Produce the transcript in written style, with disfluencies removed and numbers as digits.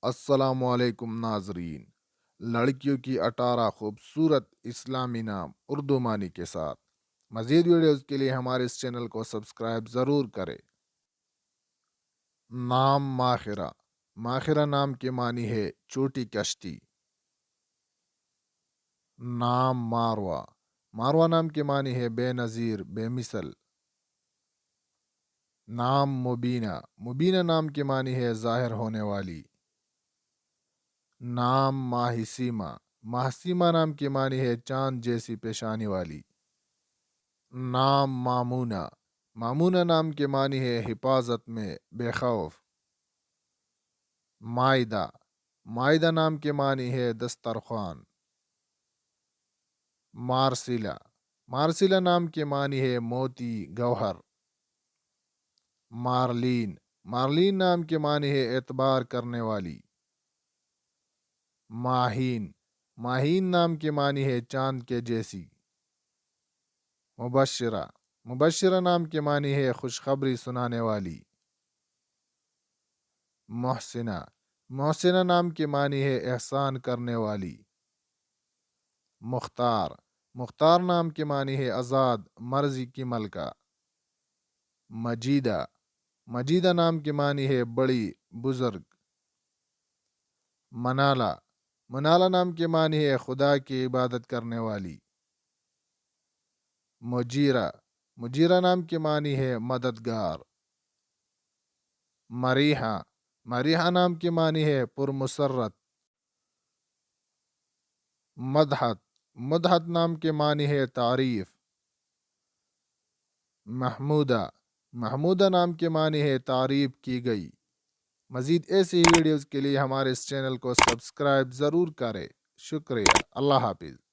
السلام علیکم ناظرین، لڑکیوں کی 18 خوبصورت اسلامی نام اردو معنی کے ساتھ مزید ویڈیوز کے لیے ہمارے اس چینل کو سبسکرائب ضرور کریں۔ نام ماخرہ۔ ماخرہ نام کے معنی ہے چھوٹی کشتی۔ نام ماروا۔ ماروا نام کے معنی ہے بے نظیر، بے مثل۔ نام مبینہ۔ مبینہ نام کے معنی ہے ظاہر ہونے والی۔ نام ماہسیما۔ ماہسیما نام کے معنی ہے چاند جیسی پیشانی والی۔ نام مامونہ۔ مامونہ نام کے معنی ہے حفاظت میں، بے خوف۔ مائدہ۔ مائدہ نام کے معنی ہے دسترخوان۔ مارسلہ۔ مارسلہ نام کے معنی ہے موتی، گوہر۔ مارلین۔ مارلین نام کے معنی ہے اعتبار کرنے والی۔ ماہین۔ ماہین نام کے معنی ہے چاند کے جیسی۔ مبشرہ۔ مبشرہ نام کے معنی ہے خوشخبری سنانے والی۔ محسنہ۔ محسنہ نام کے معنی ہے احسان کرنے والی۔ مختار۔ مختار نام کے معنی ہے آزاد، مرضی کی ملکہ۔ مجیدہ۔ مجیدہ نام کے معنی ہے بڑی، بزرگ۔ منالہ۔ منالہ نام کے معنی ہے خدا کی عبادت کرنے والی۔ مجیرہ۔ مجیرہ نام کے معنی ہے مددگار۔ مریحہ۔ مریحہ نام کے معنی ہے پرمسرت۔ مدحت۔ مدحت نام کے معنی ہے تعریف۔ محمودہ۔ محمودہ نام کے معنی ہے تعریف کی گئی۔ مزید ایسی ہی ویڈیوز کے لیے ہمارے اس چینل کو سبسکرائب ضرور کریں۔ شکریہ۔ اللہ حافظ۔